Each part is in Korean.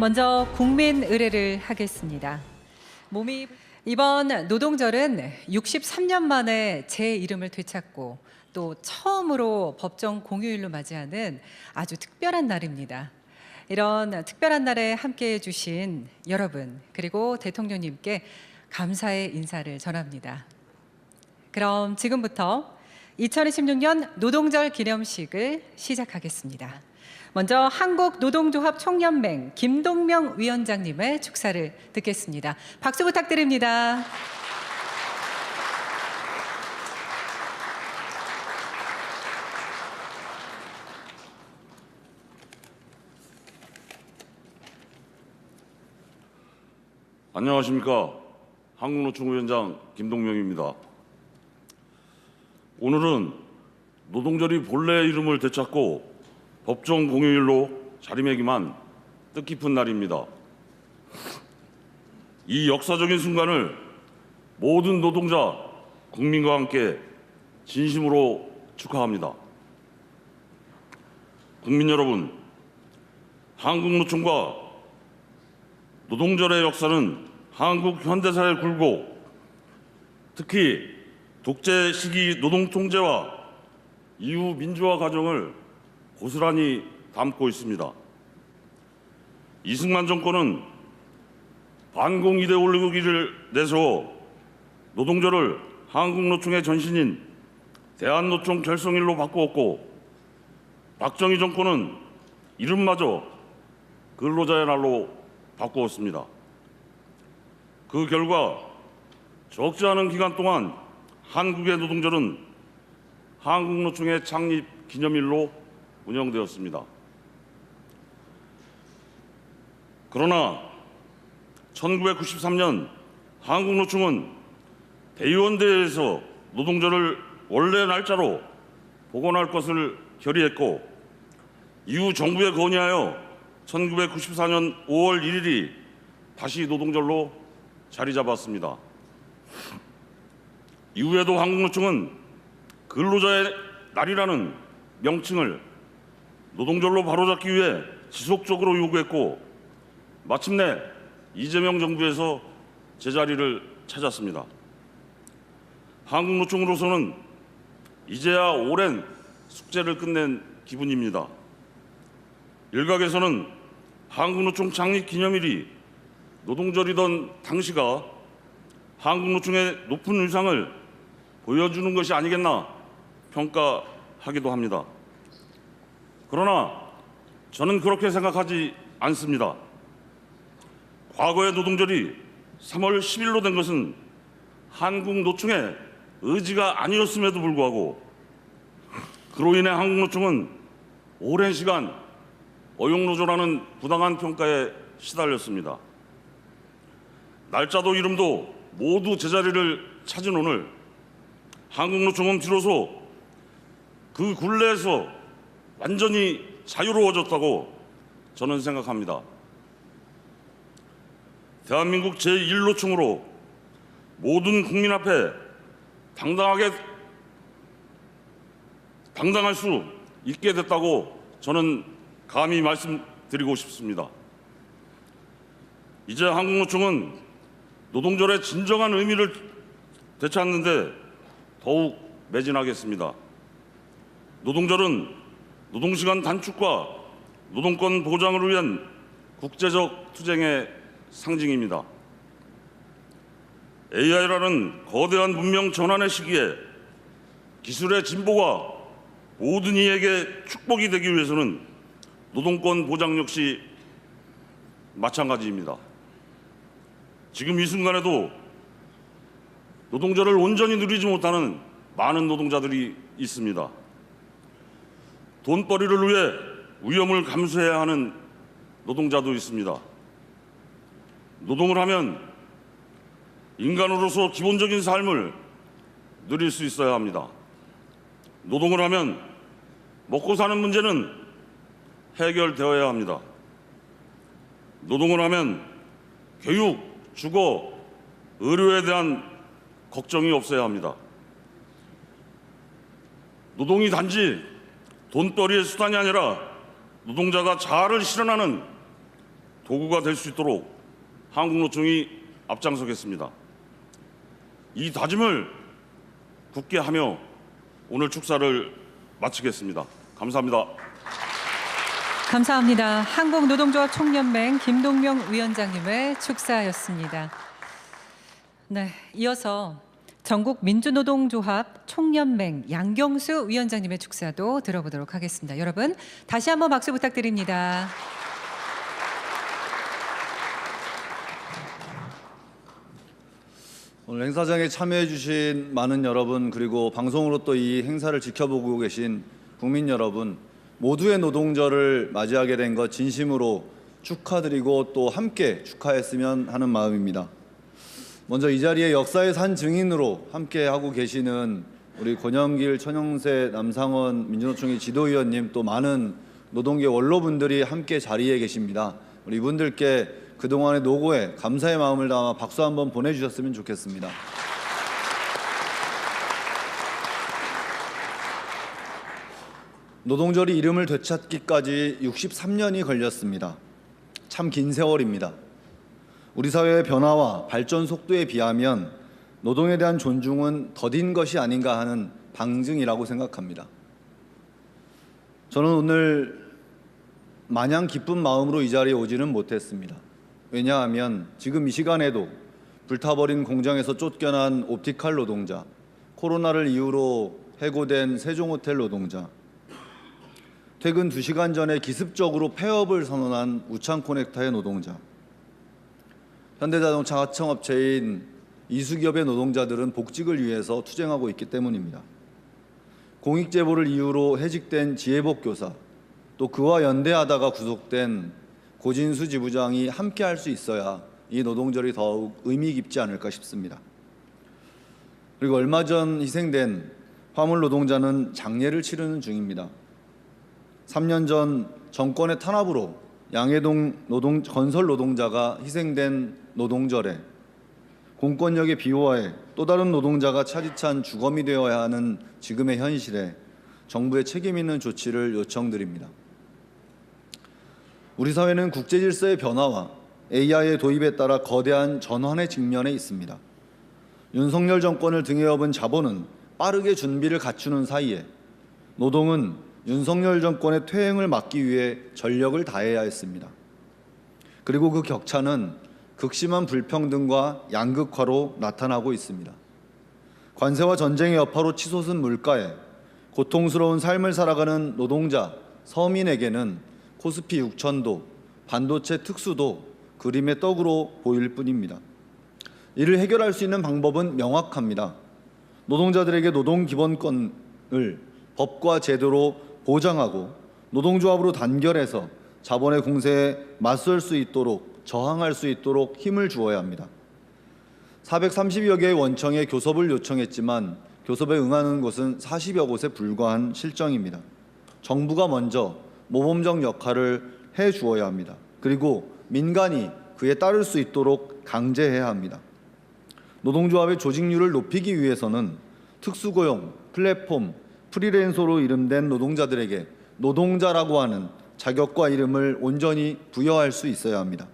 먼저 국민 의례를 하겠습니다. 이번 노동절은 63년 만에 제 이름을 되찾고 또 처음으로 법정 공휴일로 맞이하는 아주 특별한 날입니다. 이런 특별한 날에 함께해 주신 여러분 그리고 대통령님께 감사의 인사를 전합니다. 그럼 지금부터 2026년 노동절 기념식을 시작하겠습니다. 먼저 한국노동조합총연맹 김동명 위원장님의 축사를 듣겠습니다. 박수 부탁드립니다. 안녕하십니까. 한국노총위원장 김동명입니다. 오늘은 노동절이 본래 이름을 되찾고 법정 공휴일로 자리매김한 뜻깊은 날입니다. 이 역사적인 순간을 모든 노동자, 국민과 함께 진심으로 축하합니다. 국민 여러분, 한국노총과 노동절의 역사는 한국 현대사의 굴곡, 특히 독재 시기 노동통제와 이후 민주화 과정을 고스란히 담고 있습니다. 이승만 정권은 반공 이데올로기를 내세워 노동절을 한국노총의 전신인 대한노총 결성일로 바꾸었고, 박정희 정권은 이름마저 근로자의 날로 바꾸었습니다. 그 결과 적지 않은 기간 동안 한국의 노동절은 한국노총의 창립 기념일로 운영되었습니다. 그러나 1993년 한국노총은 대의원대회에서 노동절을 원래 날짜로 복원할 것을 결의했고, 이후 정부에 건의하여 1994년 5월 1일이 다시 노동절로 자리 잡았습니다. 이후에도 한국노총은 근로자의 날이라는 명칭을 노동절로 바로잡기 위해 지속적으로 요구했고, 마침내 이재명 정부에서 제자리를 찾았습니다. 한국노총으로서는 이제야 오랜 숙제를 끝낸 기분입니다. 일각에서는 한국노총 창립 기념일이 노동절이던 당시가 한국노총의 높은 위상을 보여주는 것이 아니겠나 평가하기도 합니다. 그러나 저는 그렇게 생각하지 않습니다. 과거의 노동절이 3월 10일로 된 것은 한국노총의 의지가 아니었음에도 불구하고, 그로 인해 한국노총은 오랜 시간 어용노조라는 부당한 평가에 시달렸습니다. 날짜도 이름도 모두 제자리를 찾은 오늘, 한국노총은 비로소 그 굴레에서 완전히 자유로워졌다고 저는 생각합니다. 대한민국 제1노총으로 모든 국민 앞에 당당할 수 있게 됐다고 저는 감히 말씀드리고 싶습니다. 이제 한국노총은 노동절의 진정한 의미를 되찾는 데 더욱 매진하겠습니다. 노동절은 노동시간 단축과 노동권 보장을 위한 국제적 투쟁의 상징입니다. AI라는 거대한 문명 전환의 시기에 기술의 진보가 모든 이에게 축복이 되기 위해서는 노동권 보장 역시 마찬가지입니다. 지금 이 순간에도 노동절을 온전히 누리지 못하는 많은 노동자들이 있습니다. 돈벌이를 위해 위험을 감수해야 하는 노동자도 있습니다. 노동을 하면 인간으로서 기본적인 삶을 누릴 수 있어야 합니다. 노동을 하면 먹고 사는 문제는 해결되어야 합니다. 노동을 하면 교육, 주거, 의료에 대한 걱정이 없어야 합니다. 노동이 단지 돈벌이의 수단이 아니라 노동자가 자아를 실현하는 도구가 될 수 있도록 한국노총이 앞장서겠습니다. 이 다짐을 굳게 하며 오늘 축사를 마치겠습니다. 감사합니다. 감사합니다. 한국노동조합 총연맹 김동명 위원장님의 축사였습니다. 네, 이어서 전국민주노동조합 총연맹 양경수 위원장님의 축사도 들어보도록 하겠습니다. 여러분 다시 한번 박수 부탁드립니다. 오늘 행사장에 참여해 주신 많은 여러분, 그리고 방송으로 또 이 행사를 지켜보고 계신 국민 여러분, 모두의 노동절을 맞이하게 된 것 진심으로 축하드리고 또 함께 축하했으면 하는 마음입니다. 먼저 이 자리에 역사의 산 증인으로 함께 하고 계시는 우리 권영길, 천영세, 남상원 민주노총의 지도위원님, 또 많은 노동계 원로분들이 함께 자리에 계십니다. 우리 이분들께 그동안의 노고에 감사의 마음을 담아 박수 한번 보내주셨으면 좋겠습니다. 노동절이 이름을 되찾기까지 63년이 걸렸습니다. 참 긴 세월입니다. 우리 사회의 변화와 발전 속도에 비하면 노동에 대한 존중은 더딘 것이 아닌가 하는 방증이라고 생각합니다. 저는 오늘 마냥 기쁜 마음으로 이 자리에 오지는 못했습니다. 왜냐하면 지금 이 시간에도 불타버린 공장에서 쫓겨난 옵티칼 노동자, 코로나를 이유로 해고된 세종호텔 노동자, 퇴근 2시간 전에 기습적으로 폐업을 선언한 우창코넥타의 노동자, 현대자동차 하청업체인 이수기업의 노동자들은 복직을 위해서 투쟁하고 있기 때문입니다. 공익제보를 이유로 해직된 지혜복 교사, 또 그와 연대하다가 구속된 고진수 지부장이 함께 할 수 있어야 이 노동절이 더욱 의미 깊지 않을까 싶습니다. 그리고 얼마 전 희생된 화물 노동자는 장례를 치르는 중입니다. 3년 전 정권의 탄압으로 양해동 건설 노동자가 희생된 노동절에 공권력의 비호화에 또 다른 노동자가 차디찬 주검이 되어야 하는 지금의 현실에 정부의 책임 있는 조치를 요청드립니다. 우리 사회는 국제 질서의 변화와 AI의 도입에 따라 거대한 전환의 직면에 있습니다. 윤석열 정권을 등에 업은 자본은 빠르게 준비를 갖추는 사이에 노동은 윤석열 정권의 퇴행을 막기 위해 전력을 다해야 했습니다. 그리고 그 격차는 극심한 불평등과 양극화로 나타나고 있습니다. 관세와 전쟁의 여파로 치솟은 물가에 고통스러운 삶을 살아가는 노동자, 서민에게는 코스피 6천도, 반도체 특수도 그림의 떡으로 보일 뿐입니다. 이를 해결할 수 있는 방법은 명확합니다. 노동자들에게 노동기본권을 법과 제도로 보장하고 노동조합으로 단결해서 자본의 공세에 맞설 수 있도록, 저항할 수 있도록 힘을 주어야 합니다. 430여 개의 원청에 교섭을 요청했지만 교섭에 응하는 곳은 40여 곳에 불과한 실정입니다. 정부가 먼저 모범적 역할을 해주어야 합니다. 그리고 민간이 그에 따를 수 있도록 강제해야 합니다. 노동조합의 조직률을 높이기 위해서는 특수고용, 플랫폼, 프리랜서로 이름된 노동자들에게 노동자라고 하는 자격과 이름을 온전히 부여할 수 있어야 합니다.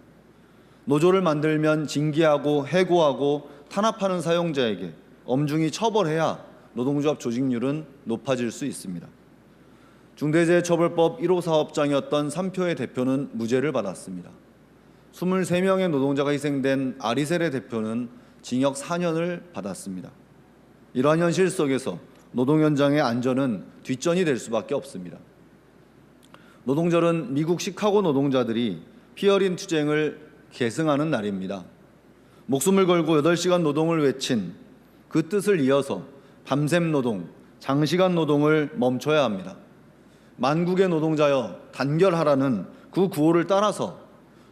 노조를 만들면 징계하고 해고하고 탄압하는 사용자에게 엄중히 처벌해야 노동조합 조직률은 높아질 수 있습니다. 중대재해처벌법 1호 사업장이었던 삼표의 대표는 무죄를 받았습니다. 23명의 노동자가 희생된 아리셀의 대표는 징역 4년을 받았습니다. 이러한 현실 속에서 노동 현장의 안전은 뒷전이 될 수밖에 없습니다. 노동절은 미국 시카고 노동자들이 피어린 투쟁을 계승하는 날입니다. 목숨을 걸고 8시간 노동을 외친 그 뜻을 이어서 밤샘 노동, 장시간 노동을 멈춰야 합니다. 만국의 노동자여 단결하라는 그 구호를 따라서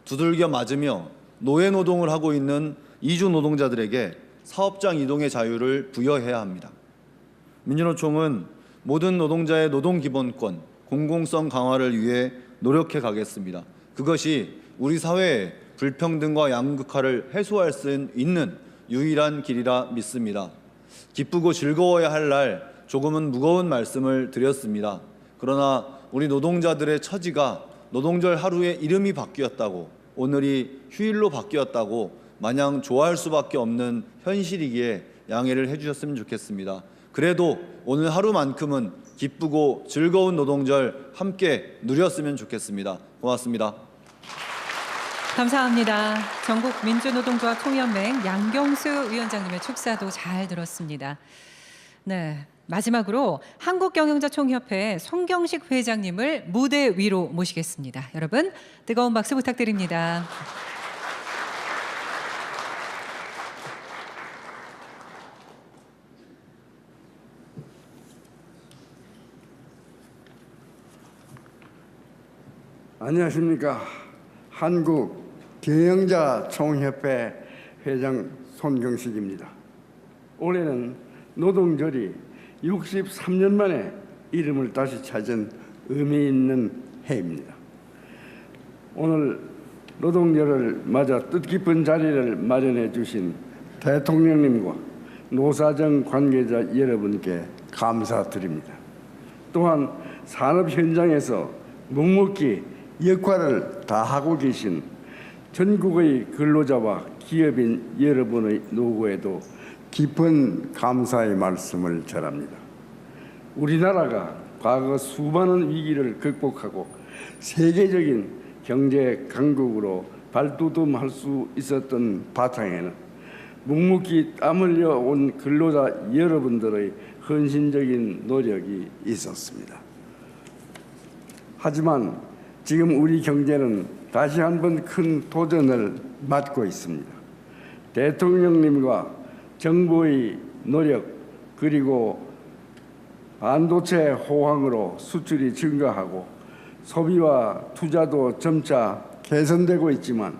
두들겨 맞으며 노예 노동을 하고 있는 이주 노동자들에게 사업장 이동의 자유를 부여해야 합니다. 민주노총은 모든 노동자의 노동기본권, 공공성 강화를 위해 노력해 가겠습니다. 그것이 우리 사회의 불평등과 양극화를 해소할 수 있는 유일한 길이라 믿습니다. 기쁘고 즐거워야 할 날 조금은 무거운 말씀을 드렸습니다. 그러나 우리 노동자들의 처지가 노동절 하루에 이름이 바뀌었다고 오늘이 휴일로 바뀌었다고 마냥 좋아할 수밖에 없는 현실이기에 양해를 해주셨으면 좋겠습니다. 그래도 오늘 하루만큼은 기쁘고 즐거운 노동절 함께 누렸으면 좋겠습니다. 고맙습니다. 감사합니다. 전국민주노동조합 총연맹 양경수 위원장님의 축사도 잘 들었습니다. 네, 마지막으로 한국경영자총협회 송경식 회장님을 무대 위로 모시겠습니다. 여러분 뜨거운 박수 부탁드립니다. 안녕하십니까. 한국경영자총협회 회장 손경식입니다. 올해는 노동절이 63년 만에 이름을 다시 찾은 의미 있는 해입니다. 오늘 노동절을 맞아 뜻깊은 자리를 마련해 주신 대통령님과 노사정 관계자 여러분께 감사드립니다. 또한 산업 현장에서 묵묵히 역할을 다하고 계신 전국의 근로자와 기업인 여러분의 노고에도 깊은 감사의 말씀을 전합니다. 우리나라가 과거 수많은 위기를 극복하고 세계적인 경제 강국으로 발돋움할 수 있었던 바탕에는 묵묵히 땀 흘려 온 근로자 여러분들의 헌신적인 노력이 있었습니다. 하지만 지금 우리 경제는 다시 한번 큰 도전을 맞고 있습니다. 대통령님과 정부의 노력 그리고 반도체 호황으로 수출이 증가하고 소비와 투자도 점차 개선되고 있지만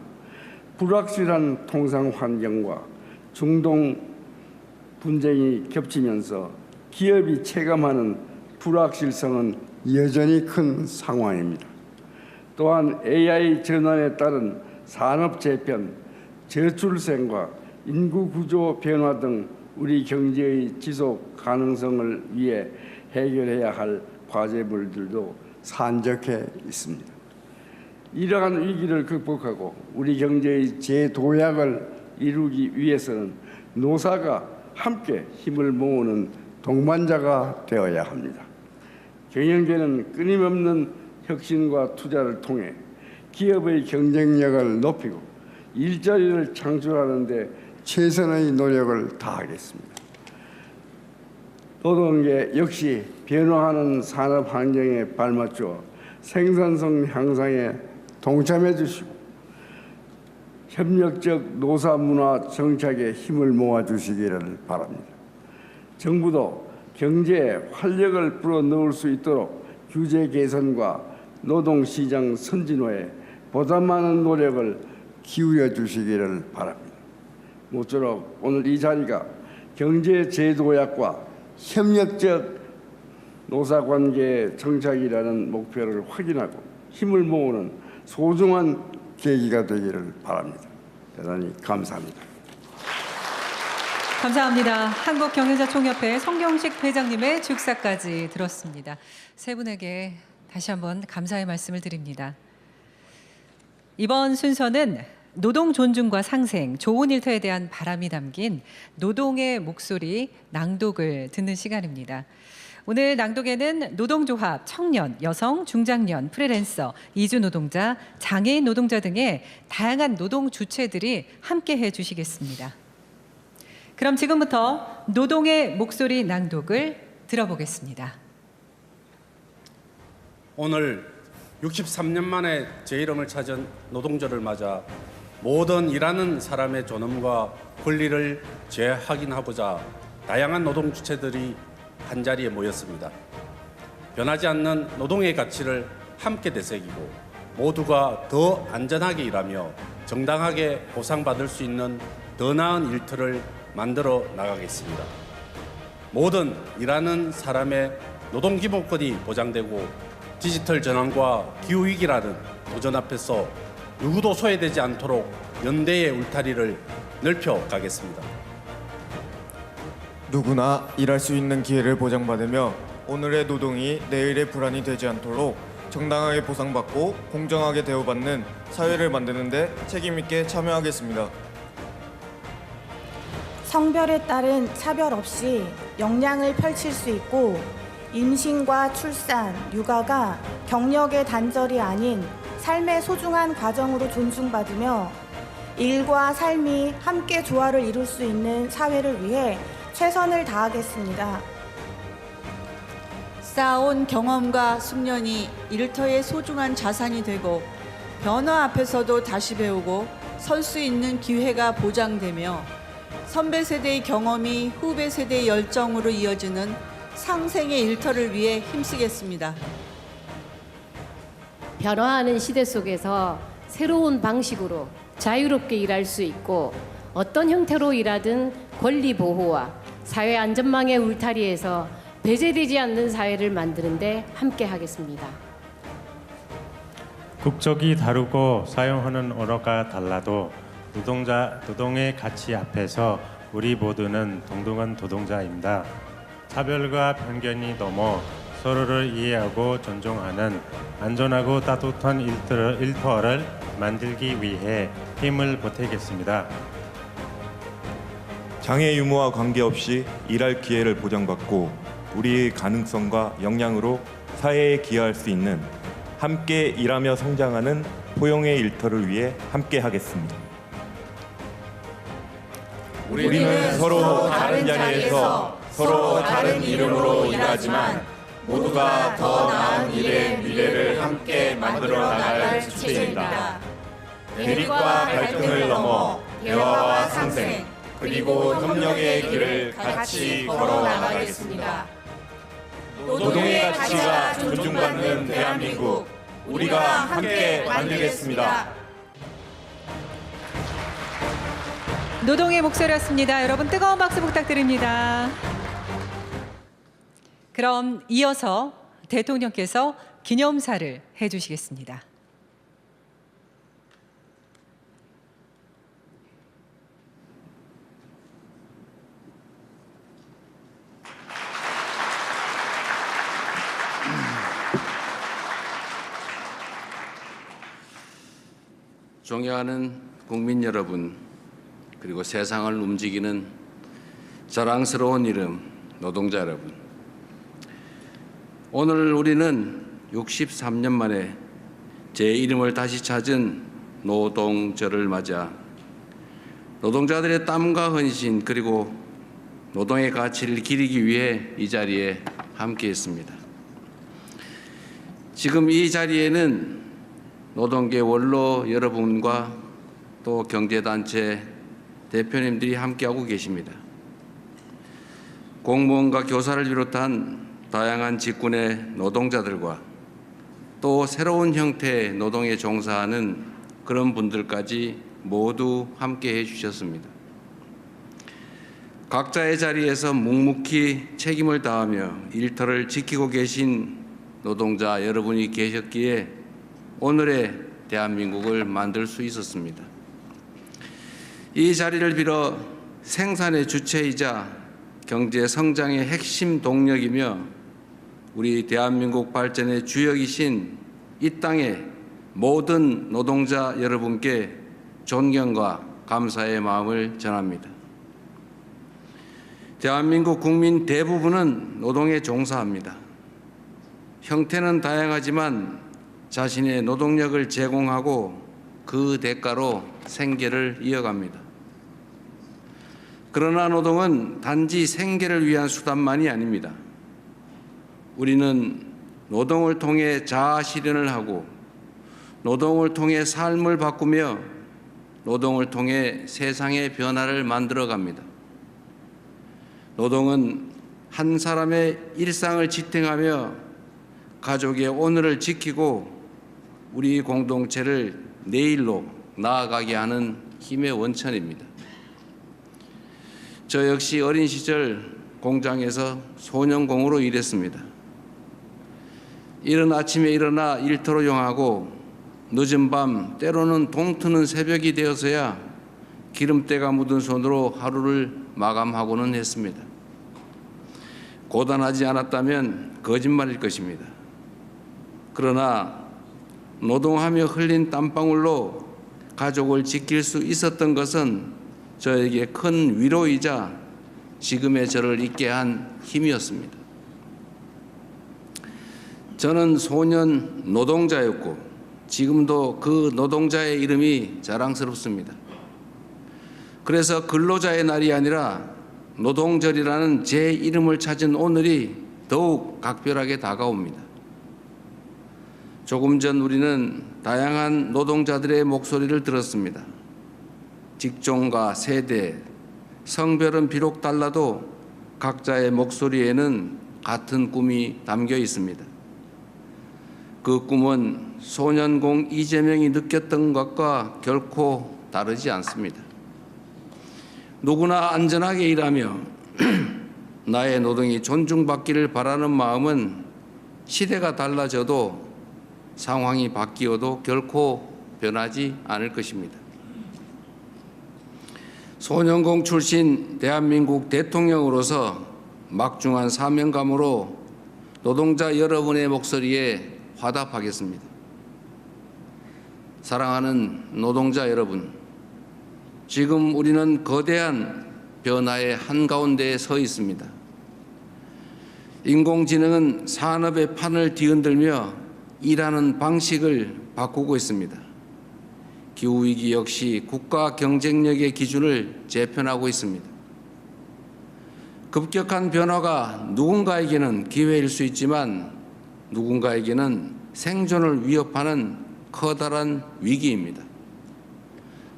불확실한 통상 환경과 중동 분쟁이 겹치면서 기업이 체감하는 불확실성은 여전히 큰 상황입니다. 또한 AI 전환에 따른 산업 재편, 저출생과 인구 구조 변화 등 우리 경제의 지속 가능성을 위해 해결해야 할 과제물들도 산적해 있습니다. 이러한 위기를 극복하고 우리 경제의 재도약을 이루기 위해서는 노사가 함께 힘을 모으는 동반자가 되어야 합니다. 경영계는 끊임없는 혁신과 투자를 통해 기업의 경쟁력을 높이고 일자리를 창출하는 데 최선의 노력을 다하겠습니다. 노동계 역시 변화하는 산업 환경에 발맞춰 생산성 향상에 동참해 주시고 협력적 노사 문화 정착에 힘을 모아 주시기를 바랍니다. 정부도 경제에 활력을 불어넣을 수 있도록 규제 개선과 노동시장 선진화에 보다 많은 노력을 기울여 주시기를 바랍니다. 모쪼록 오늘 이 자리가 경제 제도약과 협력적 노사관계 정착이라는 목표를 확인하고 힘을 모으는 소중한 계기가 되기를 바랍니다. 대단히 감사합니다. 감사합니다. 한국경영자총협회 송경식 회장님의 축사까지 들었습니다. 세 분에게 다시 한번 감사의 말씀을 드립니다. 이번 순서는 노동 존중과 상생, 좋은 일터에 대한 바람이 담긴 노동의 목소리 낭독을 듣는 시간입니다. 오늘 낭독에는 노동조합, 청년, 여성, 중장년, 프리랜서, 이주노동자, 장애인 노동자 등의 다양한 노동 주체들이 함께해 주시겠습니다. 그럼 지금부터 노동의 목소리 낭독을 들어보겠습니다. 오늘 63년 만에 제 이름을 찾은 노동절을 맞아 모든 일하는 사람의 존엄과 권리를 재확인하고자 다양한 노동 주체들이 한자리에 모였습니다. 변하지 않는 노동의 가치를 함께 되새기고 모두가 더 안전하게 일하며 정당하게 보상받을 수 있는 더 나은 일터를 만들어 나가겠습니다. 모든 일하는 사람의 노동기본권이 보장되고 디지털 전환과 기후위기라는 도전 앞에서 누구도 소외되지 않도록 연대의 울타리를 넓혀가겠습니다. 누구나 일할 수 있는 기회를 보장받으며 오늘의 노동이 내일의 불안이 되지 않도록 정당하게 보상받고 공정하게 대우받는 사회를 만드는 데 책임 있게 참여하겠습니다. 성별에 따른 차별 없이 역량을 펼칠 수 있고 임신과 출산, 육아가 경력의 단절이 아닌 삶의 소중한 과정으로 존중받으며 일과 삶이 함께 조화를 이룰 수 있는 사회를 위해 최선을 다하겠습니다. 쌓아온 경험과 숙련이 일터의 소중한 자산이 되고 변화 앞에서도 다시 배우고 설 수 있는 기회가 보장되며 선배 세대의 경험이 후배 세대의 열정으로 이어지는 상생의 일터를 위해 힘쓰겠습니다. 변화하는 시대 속에서 새로운 방식으로 자유롭게 일할 수 있고 어떤 형태로 일하든 권리 보호와 사회 안전망의 울타리에서 배제되지 않는 사회를 만드는 데 함께 하겠습니다. 국적이 다르고 사용하는 언어가 달라도 노동의 가치 앞에서 우리 모두는 동등한 노동자입니다. 차별과 편견이 넘어 서로를 이해하고 존중하는 안전하고 따뜻한 일터를 만들기 위해 힘을 보태겠습니다. 장애 유무와 관계없이 일할 기회를 보장받고 우리의 가능성과 역량으로 사회에 기여할 수 있는 함께 일하며 성장하는 포용의 일터를 위해 함께 하겠습니다. 우리는 서로 다른 자리에서 서로 다른 이름으로 일하지만 모두가 더 나은 일의 미래를 함께 만들어 나갈 주체입니다. 대립과 갈등을 넘어 대화와 상생 그리고 협력의 길을 같이 걸어 나가겠습니다. 노동의 가치가 존중받는 대한민국 우리가 함께 만들겠습니다. 노동의 목소리였습니다. 여러분 뜨거운 박수 부탁드립니다. 그럼 이어서 대통령께서 기념사를 해주시겠습니다. 존경하는 국민 여러분, 그리고 세상을 움직이는 자랑스러운 이름 노동자 여러분, 오늘 우리는 63년 만에 제 이름을 다시 찾은 노동절을 맞아 노동자들의 땀과 헌신 그리고 노동의 가치를 기리기 위해 이 자리에 함께했습니다. 지금 이 자리에는 노동계 원로 여러분과 또 경제단체 대표님들이 함께하고 계십니다. 공무원과 교사를 비롯한 다양한 직군의 노동자들과 또 새로운 형태의 노동에 종사하는 그런 분들까지 모두 함께해 주셨습니다. 각자의 자리에서 묵묵히 책임을 다하며 일터를 지키고 계신 노동자 여러분이 계셨기에 오늘의 대한민국을 만들 수 있었습니다. 이 자리를 빌어 생산의 주체이자 경제 성장의 핵심 동력이며 우리 대한민국 발전의 주역이신 이 땅의 모든 노동자 여러분께 존경과 감사의 마음을 전합니다. 대한민국 국민 대부분은 노동에 종사합니다. 형태는 다양하지만 자신의 노동력을 제공하고 그 대가로 생계를 이어갑니다. 그러나 노동은 단지 생계를 위한 수단만이 아닙니다. 우리는 노동을 통해 자아 실현을 하고 노동을 통해 삶을 바꾸며 노동을 통해 세상의 변화를 만들어갑니다. 노동은 한 사람의 일상을 지탱하며 가족의 오늘을 지키고 우리 공동체를 내일로 나아가게 하는 힘의 원천입니다. 저 역시 어린 시절 공장에서 소년공으로 일했습니다. 이른 아침에 일어나 일터로 용하고 늦은 밤 때로는 동트는 새벽이 되어서야 기름때가 묻은 손으로 하루를 마감하고는 했습니다. 고단하지 않았다면 거짓말일 것입니다. 그러나 노동하며 흘린 땀방울로 가족을 지킬 수 있었던 것은 저에게 큰 위로이자 지금의 저를 있게 한 힘이었습니다. 저는 소년 노동자였고 지금도 그 노동자의 이름이 자랑스럽습니다. 그래서 근로자의 날이 아니라 노동절이라는 제 이름을 찾은 오늘이 더욱 각별하게 다가옵니다. 조금 전 우리는 다양한 노동자들의 목소리를 들었습니다. 직종과 세대, 성별은 비록 달라도 각자의 목소리에는 같은 꿈이 담겨 있습니다. 그 꿈은 소년공 이재명이 느꼈던 것과 결코 다르지 않습니다. 누구나 안전하게 일하며 나의 노동이 존중받기를 바라는 마음은 시대가 달라져도 상황이 바뀌어도 결코 변하지 않을 것입니다. 소년공 출신 대한민국 대통령으로서 막중한 사명감으로 노동자 여러분의 목소리에 화답하겠습니다. 사랑하는 노동자 여러분, 지금 우리는 거대한 변화의 한가운데에 서 있습니다. 인공지능은 산업의 판을 뒤흔들며 일하는 방식을 바꾸고 있습니다. 기후위기 역시 국가 경쟁력의 기준을 재편하고 있습니다. 급격한 변화가 누군가에게는 기회일 수 있지만 누군가에게는 생존을 위협하는 커다란 위기입니다.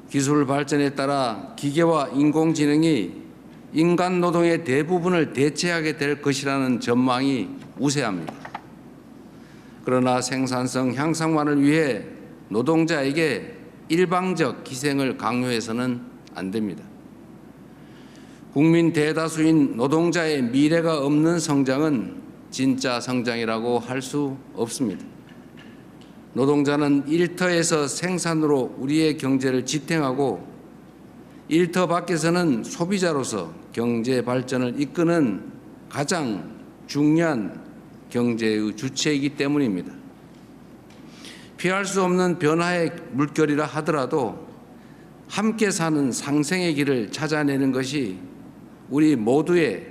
기술 발전에 따라 기계와 인공지능이 인간 노동의 대부분을 대체하게 될 것이라는 전망이 우세합니다. 그러나 생산성 향상만을 위해 노동자에게 일방적 희생을 강요해서는 안 됩니다. 국민 대다수인 노동자의 미래가 없는 성장은 진짜 성장이라고 할 수 없습니다. 노동자는 일터에서 생산으로 우리의 경제를 지탱하고 일터 밖에서는 소비자로서 경제 발전을 이끄는 가장 중요한 경제의 주체이기 때문입니다. 피할 수 없는 변화의 물결이라 하더라도 함께 사는 상생의 길을 찾아내는 것이 우리 모두의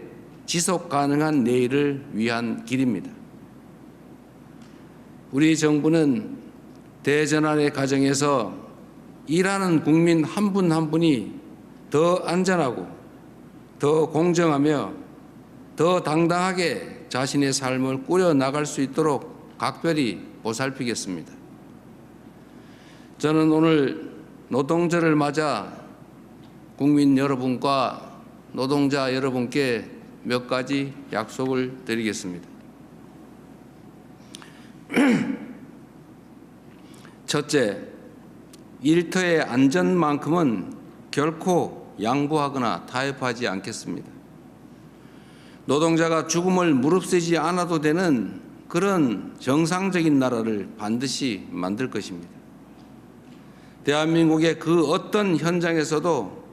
지속 가능한 내일을 위한 길입니다. 우리 정부는 대전환의 과정에서 일하는 국민 한 분 한 분이 더 안전하고 더 공정하며 더 당당하게 자신의 삶을 꾸려나갈 수 있도록 각별히 보살피겠습니다. 저는 오늘 노동절을 맞아 국민 여러분과 노동자 여러분께 몇 가지 약속을 드리겠습니다. 첫째, 일터의 안전만큼은 결코 양보하거나 타협하지 않겠습니다. 노동자가 죽음을 무릅쓰지 않아도 되는 그런 정상적인 나라를 반드시 만들 것입니다. 대한민국의 그 어떤 현장에서도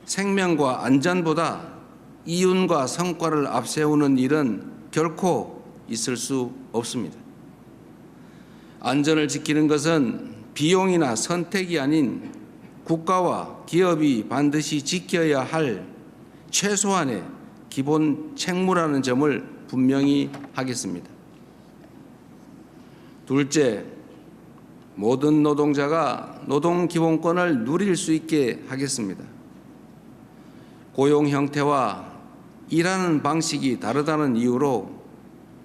생명과 안전보다 이윤과 성과를 앞세우는 일은 결코 있을 수 없습니다. 안전을 지키는 것은 비용이나 선택이 아닌 국가와 기업이 반드시 지켜야 할 최소한의 기본 책무라는 점을 분명히 하겠습니다. 둘째, 모든 노동자가 노동기본권을 누릴 수 있게 하겠습니다. 고용 형태와 일하는 방식이 다르다는 이유로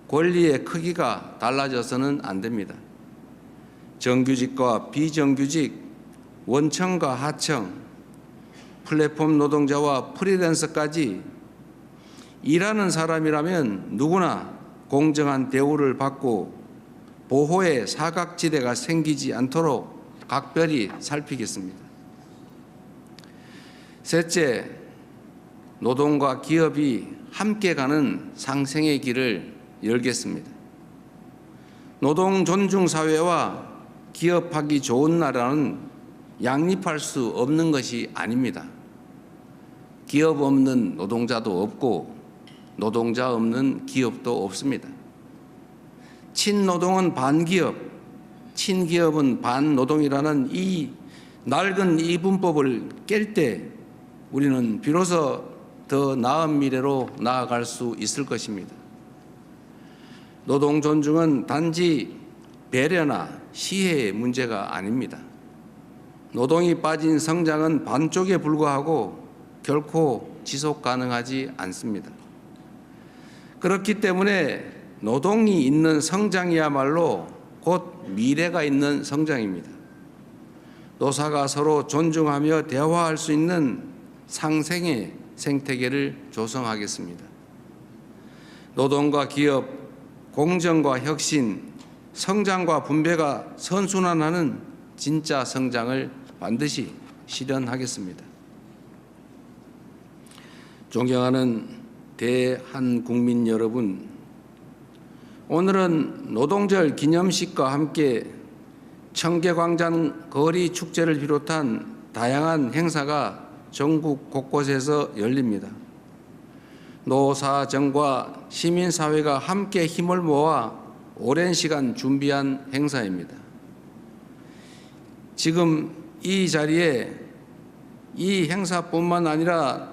권리의 크기가 달라져서는 안 됩니다. 정규직과 비정규직, 원청과 하청, 플랫폼 노동자와 프리랜서까지 일하는 사람이라면 누구나 공정한 대우를 받고 보호의 사각지대가 생기지 않도록 각별히 살피겠습니다. 셋째, 노동과 기업이 함께 가는 상생의 길을 열겠습니다. 노동 존중 사회와 기업하기 좋은 나라는 양립할 수 없는 것이 아닙니다. 기업 없는 노동자도 없고 노동자 없는 기업도 없습니다. 친노동은 반기업, 친기업은 반노동이라는 이 낡은 이분법을 깰 때 우리는 비로소 더 나은 미래로 나아갈 수 있을 것입니다. 노동 존중은 단지 배려나 시혜의 문제가 아닙니다. 노동이 빠진 성장은 반쪽에 불과하고 결코 지속 가능하지 않습니다. 그렇기 때문에 노동이 있는 성장이야말로 곧 미래가 있는 성장입니다. 노사가 서로 존중하며 대화할 수 있는 상생의 생태계를 조성하겠습니다. 노동과 기업, 공정과 혁신, 성장과 분배가 선순환하는 진짜 성장을 반드시 실현하겠습니다. 존경하는 대한국민 여러분, 오늘은 노동절 기념식과 함께 청계광장 거리 축제를 비롯한 다양한 행사가 전국 곳곳에서 열립니다. 노사정과 시민사회가 함께 힘을 모아 오랜 시간 준비한 행사입니다. 지금 이 자리에 이 행사뿐만 아니라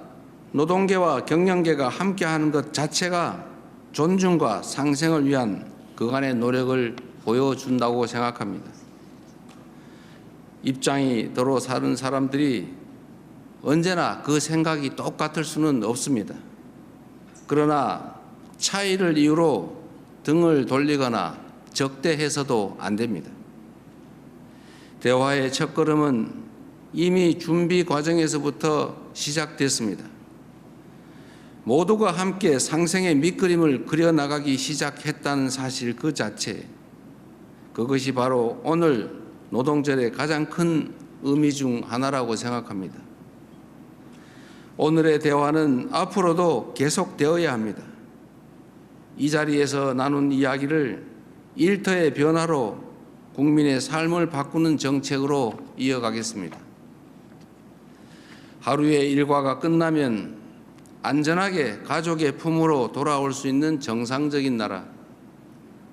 노동계와 경영계가 함께하는 것 자체가 존중과 상생을 위한 그간의 노력을 보여준다고 생각합니다. 입장이 더러 사는 사람들이 언제나 그 생각이 똑같을 수는 없습니다. 그러나 차이를 이유로 등을 돌리거나 적대해서도 안 됩니다. 대화의 첫걸음은 이미 준비 과정에서부터 시작됐습니다. 모두가 함께 상생의 밑그림을 그려나가기 시작했다는 사실 그 자체, 그것이 바로 오늘 노동절의 가장 큰 의미 중 하나라고 생각합니다. 오늘의 대화는 앞으로도 계속되어야 합니다. 이 자리에서 나눈 이야기를 일터의 변화로 국민의 삶을 바꾸는 정책으로 이어가겠습니다. 하루의 일과가 끝나면 안전하게 가족의 품으로 돌아올 수 있는 정상적인 나라,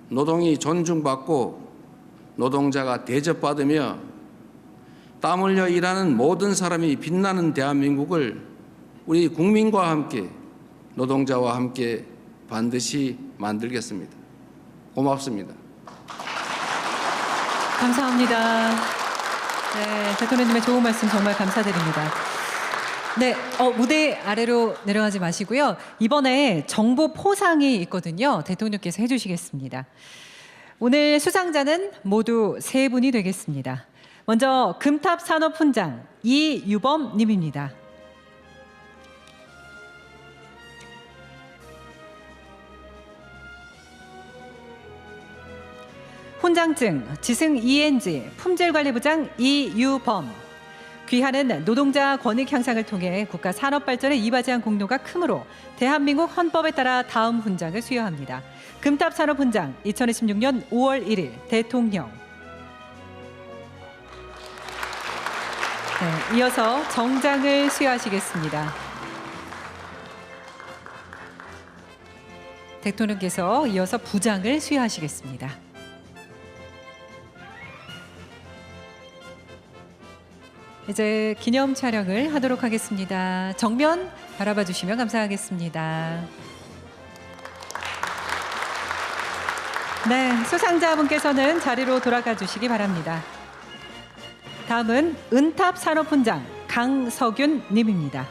노동이 존중받고 노동자가 대접받으며 땀 흘려 일하는 모든 사람이 빛나는 대한민국을 우리 국민과 함께 노동자와 함께 반드시 만들겠습니다. 고맙습니다. 감사합니다. 네, 대통령님의 좋은 말씀 정말 감사드립니다. 네, 무대 아래로 내려가지 마시고요. 이번에 정보 포상이 있거든요. 대통령께서 해주시겠습니다. 오늘 수상자는 모두 3분이 되겠습니다. 먼저 금탑 산업훈장 이유범 님입니다. 훈장증 지승 ENG 품질관리부장 이유범. 귀하는 노동자 권익 향상을 통해 국가 산업 발전에 이바지한 공로가 크므로 대한민국 헌법에 따라 다음 훈장을 수여합니다. 금탑 산업훈장 2026년 5월 1일 대통령. 네, 이어서 정장을 수여하시겠습니다. 대통령께서 이어서 부장을 수여하시겠습니다. 이제 기념 촬영을 하도록 하겠습니다. 정면 바라봐 주시면 감사하겠습니다. 네, 수상자분께서는 자리로 돌아가 주시기 바랍니다. 다음은 은탑 산업훈장 강석윤 님입니다.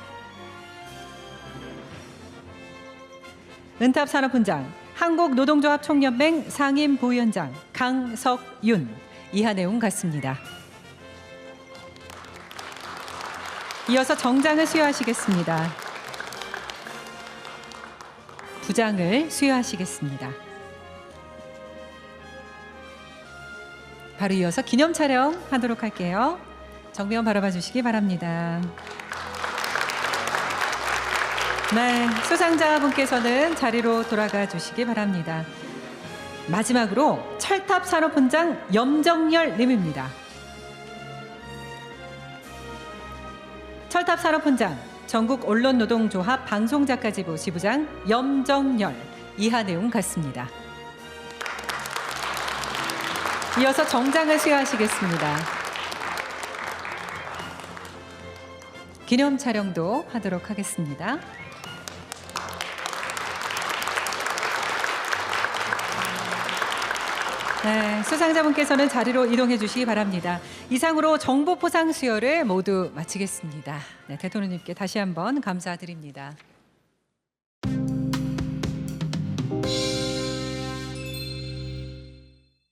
은탑 산업훈장 한국노동조합 총연맹 상임부위원장 강석윤. 이하 내용 같습니다. 이어서 정장을 수여하시겠습니다. 부장을 수여하시겠습니다. 바로 이어서 기념 촬영 하도록 할게요. 정면 바라봐 주시기 바랍니다. 네, 수상자분께서는 자리로 돌아가 주시기 바랍니다. 마지막으로 철탑 산업훈장 염정열 님입니다. 철탑 산업훈장 전국 언론노동조합 방송작가지부 지부장 염정열. 이하 내용 같습니다. 이어서 정장을 수여하시겠습니다. 기념 촬영도 하도록 하겠습니다. 네, 수상자분께서는 자리로 이동해 주시기 바랍니다. 이상으로 정부 포상 수여를 모두 마치겠습니다. 네, 대통령님께 다시 한번 감사드립니다.